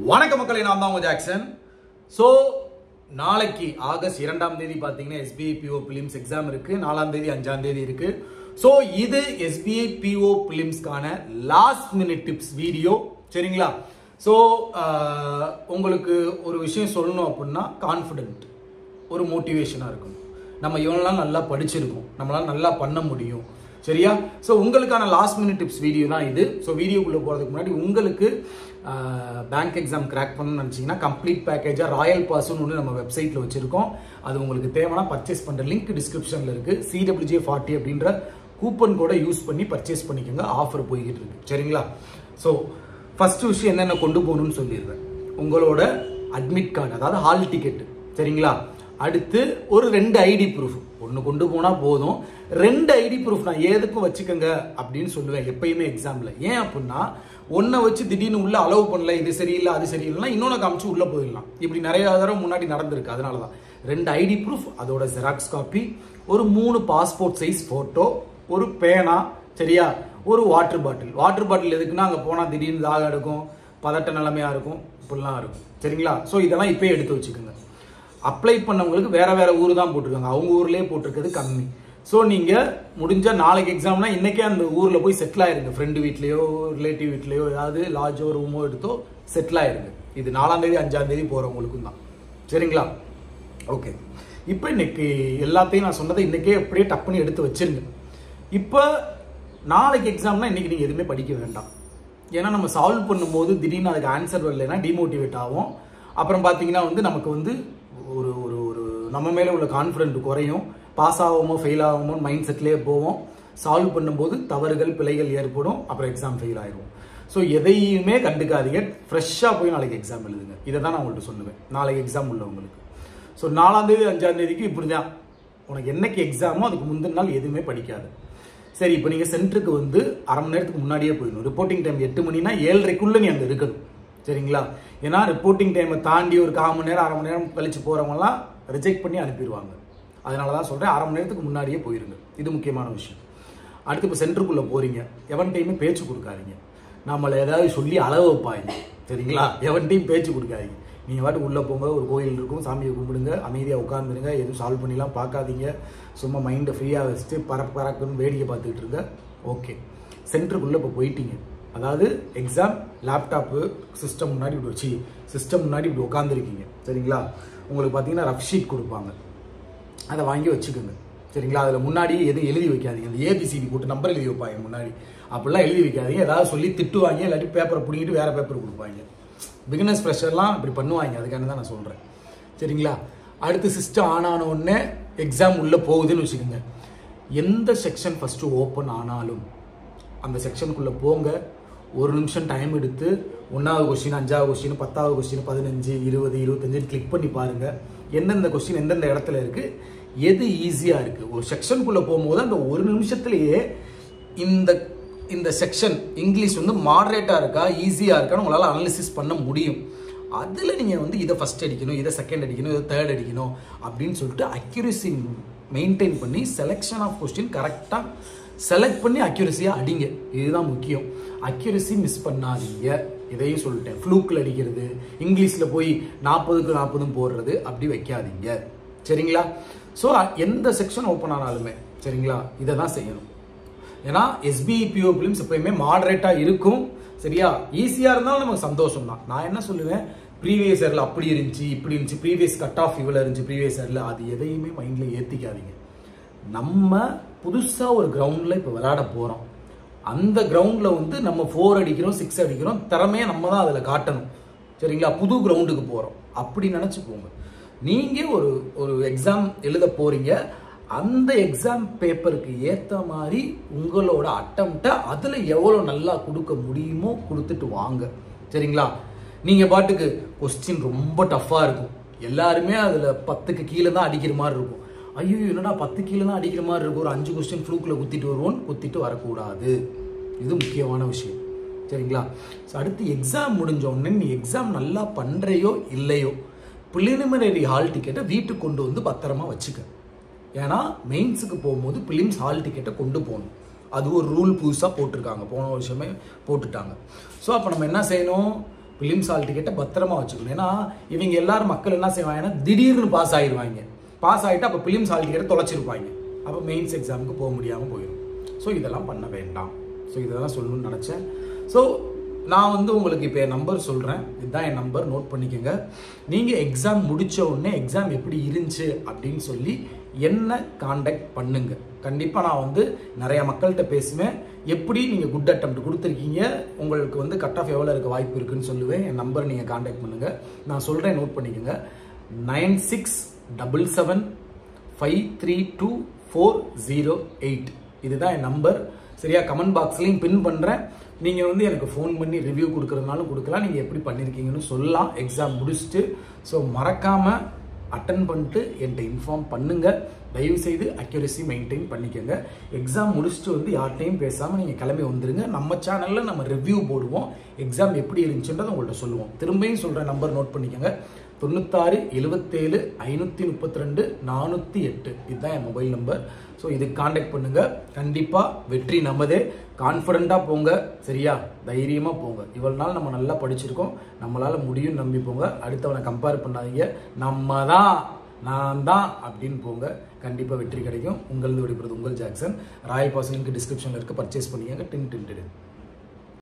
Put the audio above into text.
வணக்கம் மக்களே, நான் தான் உங்க ஜாக்சன். ஸோ நாளைக்கு ஆகஸ்ட் 2ஆம் தேதி பார்த்தீங்கன்னா SBI PO Prelims எக்ஸாம் இருக்கு. 4ஆம் தேதி 5ஆம் தேதி இருக்கு. ஸோ இது SBI PO Prelimsக்கான லாஸ்ட் மினிட் டிப்ஸ் வீடியோ, சரிங்களா? ஸோ உங்களுக்கு ஒரு விஷயம் சொல்லணும் அப்படின்னா, கான்ஃபிடென்ட், ஒரு மோட்டிவேஷனாக இருக்கும். நம்ம இவனெல்லாம் நல்லா படிச்சிருக்கோம், நம்மளால நல்லா பண்ண முடியும், சரியா? ஸோ உங்களுக்கான லாஸ்ட் மினிட் டிப்ஸ் வீடியோ தான் இது. ஸோ வீடியோக்குள்ளே போகிறதுக்கு முன்னாடி உங்களுக்கு பேங்க் எக்ஸாம் கிராக் பண்ணணும்னு நினச்சிங்கன்னா கம்ப்ளீட் பேக்கேஜாக ராயல் பாஸ்ன்னு ஒன்று நம்ம வெப்சைட்டில் வச்சுருக்கோம். அது உங்களுக்கு தேவைன்னா பர்ச்சேஸ் பண்ணுற லிங்க் டிஸ்கிரிப்ஷனில் இருக்குது. CWJ40 அப்படின்ற கூப்பன் கோடை யூஸ் பண்ணி பர்ச்சேஸ் பண்ணிக்கோங்க. ஆஃபர் போய்கிட்டு இருக்கு, சரிங்களா? ஸோ ஃபஸ்ட்டு விஷயம் என்னென்ன கொண்டு போகணும்னு சொல்லிடுறேன். உங்களோட அட்மிட் கார்டு, அதாவது ஹால் டிக்கெட்டு, சரிங்களா? அடுத்து ஒரு 2 ஐடி ப்ரூஃப், ஒன்று கொண்டு போனால் போதும். 2 ஐடி ப்ரூஃப் நான் எதுக்கும் வச்சுக்கோங்க அப்படின்னு சொல்லுவேன் எப்பயுமே எக்ஸாமில். ஏன் அப்படின்னா, ஒன்றை வச்சு திடீர்னு உள்ள அலோவ் பண்ணல, இது சரியில்லை அது சரியில்லைன்னா இன்னொன்று காமிச்சு உள்ளே போயிடலாம். இப்படி நிறைய தடவை முன்னாடி நடந்திருக்கு. அதனால தான் 2 ஐடி ப்ரூஃப், அதோட ஜெராக்ஸ் காப்பி, ஒரு 3 பாஸ்போர்ட் சைஸ் ஃபோட்டோ, ஒரு பேனா, சரியா? ஒரு வாட்டர் பாட்டில். வாட்டர் பாட்டில் எதுக்குன்னா, அங்கே போனால் திடீர்னு தாகம் எடுக்கும், பதட்ட நிலைமையாக இருக்கும், இப்படிலாம் இருக்கும், சரிங்களா? ஸோ இதெல்லாம் இப்போயே எடுத்து வச்சுக்கோங்க. அப்ளை பண்ணவங்களுக்கு வேற வேற ஊர் தான் போட்டிருக்காங்க, அவங்க ஊர்லேயே போட்டிருக்கிறது கம்மி. ஸோ நீங்கள் முடிஞ்சால் நாளைக்கு எக்ஸாம்னா இன்றைக்கே அந்த ஊரில் போய் செட்டில் ஆயிருங்க. ஃப்ரெண்டு வீட்லேயோ ரிலேட்டிவ் வீட்லேயோ ஏதாவது லாட்ஜோ ரூமோ எடுத்தோ செட்டில் ஆயிருங்க. இது 4ஆம் தேதி 5ஆம் தேதி போகிறவங்களுக்கும் தான், சரிங்களா? ஓகே, இப்போ இன்னைக்கு எல்லாத்தையும் நான் சொன்னதை இன்றைக்கே அப்படியே டப்புன்னு எடுத்து வச்சிருங்க. இப்போ நாளைக்கு எக்ஸாம்னா இன்றைக்கி நீங்கள் எதுவுமே படிக்க வேண்டாம். ஏன்னா நம்ம சால்வ் பண்ணும்போது திடீர்னு அதுக்கு ஆன்சர் வரலைன்னா டிமோட்டிவேட் ஆகும். அப்புறம் பார்த்தீங்கன்னா நமக்கு ஒரு ஒரு ஒரு நம்ம மேலே உள்ள கான்ஃபிடென்ட் குறையும். பாஸ் ஆகாமோ ஃபெயில் ஆகாமோ மைண்ட் செட்லேயே போவோம். சால்வ் பண்ணும்போது தவறுகள் பிழைகள் ஏற்படும், அப்புறம் எக்ஸாம் ஃபெயில் ஆயிடும். ஸோ எதையுமே கண்டுக்காதீங்க, ஃப்ரெஷ்ஷாக போய் நாளைக்கு எக்ஸாம் எழுதுங்க. இதை தான் நான் உங்கள்கிட்ட சொல்லுவேன் நாளைக்கு எக்ஸாம் உள்ளவங்களுக்கு. ஸோ 4ஆம் தேதி 5ஆம் தேதிக்கு இப்படி தான். உனக்கு என்னைக்கு எக்ஸாமோ அதுக்கு முந்தின நாள் எதுவுமே படிக்காது. சரி, இப்போ நீங்கள் சென்டருக்கு அரை மணி நேரத்துக்கு முன்னாடியே போயிடணும். ரிப்போர்ட்டிங் டைம் 8 மணினா 7:30க்குள்ளே நீ அங்கே இருக்கணும், சரிங்களா? ஏன்னா ரிப்போர்ட்டிங் டைமை தாண்டி ஒரு 1/4 மணி நேரம் அரை மணி நேரம் கழிச்சு போகிறவங்கலாம் ரிஜெக்ட் பண்ணி அனுப்பிடுவாங்க. அதனால தான் சொல்கிறேன், அரை மணி நேரத்துக்கு முன்னாடியே போயிருங்க. இது முக்கியமான விஷயம். அடுத்து இப்போ சென்டருக்குள்ளே போகிறீங்க, எவன்டையுமே பேச்சு கொடுக்காதீங்க. நம்மளை ஏதாவது சொல்லி அளவு வைப்பாங்க, சரிங்களா? எவன்டையும் பேச்சு கொடுக்காதீங்க. நீங்கள் பாட்டுக்கு உள்ளே போங்க, ஒரு கோயில் இருக்கும், சாமியை கும்பிடுங்க, அமைதியாக உட்காந்துருங்க, எதுவும் சால்வ் பண்ணிலாம் பார்க்காதீங்க. சும்மா மைண்டை ஃப்ரீயாக வச்சுட்டு பறக்குன்னு வேடிக்கை பார்த்துக்கிட்டு இருங்க. ஓகே, சென்டருக்குள்ளே இப்போ போயிட்டீங்க. அதாவது எக்ஸாம் லேப்டாப்பு சிஸ்டம் முன்னாடி இப்படி வச்சு சிஸ்டம் முன்னாடி இப்படி உட்காந்துருக்கீங்க, சரிங்களா? உங்களுக்கு பார்த்தீங்கன்னா ரஃப் ஷீட் கொடுப்பாங்க, அதை வாங்கி வச்சுக்கோங்க, சரிங்களா? அதில் முன்னாடி எதுவும் எழுதி வைக்காதீங்க. அந்த ABCD போட்டு நம்பர் எழுதி வைப்பாங்க முன்னாடி, அப்படிலாம் எழுதி வைக்காதீங்க. ஏதாவது சொல்லி திட்டுவாங்க, இல்லாட்டி பேப்பரை பிடிங்கிட்டு வேறு பேப்பர் கொடுப்பாங்க. பிகினர்ஸ் ப்ரெஷர்லாம் இப்படி பண்ணுவாங்க, அதுக்கான தான் நான் சொல்கிறேன், சரிங்களா? அடுத்து சிஸ்டம் ஆன் ஆன உடனே எக்ஸாம் உள்ளே போகுதுன்னு வச்சுக்கோங்க. எந்த செக்ஷன் ஃபஸ்ட்டு ஓப்பன் ஆனாலும் அந்த செக்ஷனுக்குள்ளே போங்க. 1 நிமிஷம் டைம் எடுத்து 1வது கொஸ்டின், 5வது கொஸ்டின், 10வது கொஸ்டின், 15, 20, 25 கிளிக் பண்ணி பாருங்கள். எந்தெந்த கொஸ்டின் எந்தெந்த இடத்துல இருக்குது, எது ஈஸியாக இருக்குது. ஒரு செக்ஷனுக்குள்ளே போகும்போது அந்த 1 நிமிஷத்துலேயே இந்த செக்ஷன் இங்கிலீஷ் மாடரேட்டாக இருக்கா ஈஸியாக இருக்கான்னு உங்களால் அனாலிசிஸ் பண்ண முடியும். அதில் நீங்கள் இதை ஃபஸ்ட் அடிக்கணும், இதை செகண்ட் அடிக்கணும், இதை தேர்ட் அடிக்கணும் அப்படின்னு சொல்லிட்டு அக்யூரசி மெயின்டைன் பண்ணி செலெக்ஷன் ஆஃப் கொஸ்டின் கரெக்டாக செலக்ட் பண்ணி அக்யூரஸியாக அடிங்க. இதுதான் முக்கியம். அக்யூரசி மிஸ் பண்ணாதீங்க. இதையும் சொல்லிட்டேன். ஃப்ளூக்கில் அடிக்கிறது, இங்கிலீஷில் போய் 40க்கு 40 போடுறது அப்படி வைக்காதீங்க, சரிங்களா? ஸோ எந்த செக்ஷன் ஓப்பன் ஆனாலுமே, சரிங்களா, இதை தான் செய்யணும். ஏன்னா SBI PO Prelims எப்பயுமே மாடரேட்டாக இருக்கும், சரியா? ஈஸியாக இருந்தாலும் நமக்கு சந்தோஷம் தான். நான் என்ன சொல்லுவேன், ப்ரீவியஸ் இயரில் அப்படி இருந்துச்சு இப்படி இருந்துச்சு, ப்ரீவியஸ் கட் ஆஃப் இவ்வளோ இருந்துச்சு ப்ரீவியஸ் இயரில், அது எதையுமே மைண்டில் ஏற்றிக்காதீங்க. நம்ம புதுசாக ஒரு கிரவுண்டில் இப்போ விளையாட போகிறோம். அந்த கிரவுண்டில் நம்ம 4 அடிக்கிறோம் 6 அடிக்கிறோம், திறமையை நம்ம தான் அதில் காட்டணும், சரிங்களா? புது கிரவுண்டுக்கு போகிறோம் அப்படி நினச்சிக்கோங்க. நீங்கள் ஒரு எக்ஸாம் எழுத போகிறீங்க, அந்த எக்ஸாம் பேப்பருக்கு ஏற்ற மாதிரி உங்களோட அட்டம்ப்டை அதில் எவ்வளோ நல்லா கொடுக்க முடியுமோ கொடுத்துட்டு வாங்க, சரிங்களா? நீங்கள் பாட்டுக்கு கொஸ்டின் ரொம்ப டஃப்பாக இருக்கும், எல்லாருமே அதில் 10க்கு கீழே தான் அடிக்கிற மாதிரி இருக்கும். ஐயோ என்னடா 10 கீழே தான் அடிக்கிற மாதிரி இருக்கும், ஒரு 5 கொஸ்டின் ஃப்ளூக்கில் குத்திட்டு வருவோன்னு குத்திட்டு வரக்கூடாது. இது முக்கியமான விஷயம், சரிங்களா? ஸோ அடுத்து எக்ஸாம் முடிஞ்ச உடனே நீ எக்ஸாம் நல்லா பண்ணுறையோ இல்லையோ, ப்ரிலிமினரி ஹால் டிக்கெட்டை வீட்டுக்கு கொண்டு பத்திரமா வச்சுக்க. ஏன்னா மெயின்ஸுக்கு போகும்போது ப்ரிலிம்ஸ் ஹால் டிக்கெட்டை கொண்டு போகணும். அது ஒரு ரூல் புதுசாக போட்டிருக்காங்க, போன வருஷமே போட்டுட்டாங்க. ஸோ அப்போ நம்ம என்ன செய்யணும், பிலிம்ஸ் ஹால் டிக்கெட்டை பத்திரமா வச்சுக்கணும். ஏன்னா இவங்க எல்லாரும் மக்கள் என்ன செய்வாங்கன்னா திடீர்னு பாஸ் ஆயிடுவாங்க. பாஸ் ஆகிட்டு அப்போ பிலிம்ஸ் ஹால் டிக்கெட்டை தொலைச்சிருப்பாங்க. அப்போ மெயின்ஸ் எக்ஸாமுக்கு போக முடியாமல் போயிடும். ஸோ இதெல்லாம் பண்ண வேண்டாம். ஸோ இதெல்லாம் சொல்லணும்னு நினச்சேன். ஸோ நான் வந்து உங்களுக்கு இப்போ என் நம்பர் சொல்கிறேன். இதுதான் என் நம்பர், நோட் பண்ணிக்கோங்க. நீங்கள் எக்ஸாம் முடித்த உடனே எக்ஸாம் எப்படி இருந்துச்சு அப்படின்னு சொல்லி என்ன காண்டாக்ட் பண்ணுங்க. கண்டிப்பாக நான் வந்து நிறையா மக்கள்கிட்ட பேசுவேன். எப்படி நீங்கள் குட் அட்டெம்ப்ட் கொடுத்துருக்கீங்க, உங்களுக்கு வந்து கட் ஆஃப் எவ்வளோ இருக்க வாய்ப்பு இருக்குன்னு சொல்லுவேன். என் நம்பர் நீங்கள் காண்டாக்ட் பண்ணுங்கள். நான் சொல்கிறேன், நோட் பண்ணிக்கோங்க. 9677532408. இதுதான் என் நம்பர். சரியா? கமெண்ட் பாக்ஸ்லையும் பின் பண்ணுறேன். நீங்கள் வந்து எனக்கு ஃபோன் பண்ணி ரிவ்யூ கொடுக்குறதுனாலும் கொடுக்கலாம். நீங்கள் எப்படி பண்ணியிருக்கீங்கன்னு சொல்லலாம் எக்ஸாம் முடிச்சுட்டு. ஸோ மறக்காமல் அட்டன் பண்ணிட்டு என்கிட்ட இன்ஃபார்ம் பண்ணுங்கள். தயவுசெய்து அக்யூரசி மெயின்டைன் பண்ணிக்கோங்க. எக்ஸாம் முடிச்சுட்டு வந்து யார்கிட்டையும் பேசாமல் நீங்கள் கிளம்பி வந்துடுங்க. நம்ம சேனலில் நம்ம ரிவ்யூ போடுவோம். எக்ஸாம் எப்படி இருந்துச்சுன்றதை உங்கள்கிட்ட சொல்லுவோம். திரும்பியும் சொல்கிற நம்பர் நோட் பண்ணிக்கோங்க. 96 77 532 408. இதுதான் என் மொபைல் நம்பர். ஸோ இதுக்கு காண்டாக்ட் பண்ணுங்கள். கண்டிப்பாக வெற்றி நமதே. கான்ஃபிடண்ட்டாக போங்க. சரியா? தைரியமாக போங்க. இவ்வளவு நாள் நம்ம நல்லா படிச்சிருக்கோம். நம்மளால் முடியும் நம்பி போங்க. அடுத்தவனை கம்பேர் பண்ணாதீங்க. நம்ம தான், நான் தான் அப்படின்னு போங்க. கண்டிப்பாக வெற்றி கிடைக்கும். உங்களது விடைபெறுவது உங்கள் ஜாக்சன். ராயல் பாஸ் லிங்க் டிஸ்கிரிப்ஷனில் இருக்க பர்ச்சேஸ் பண்ணிக்கங்க. டின்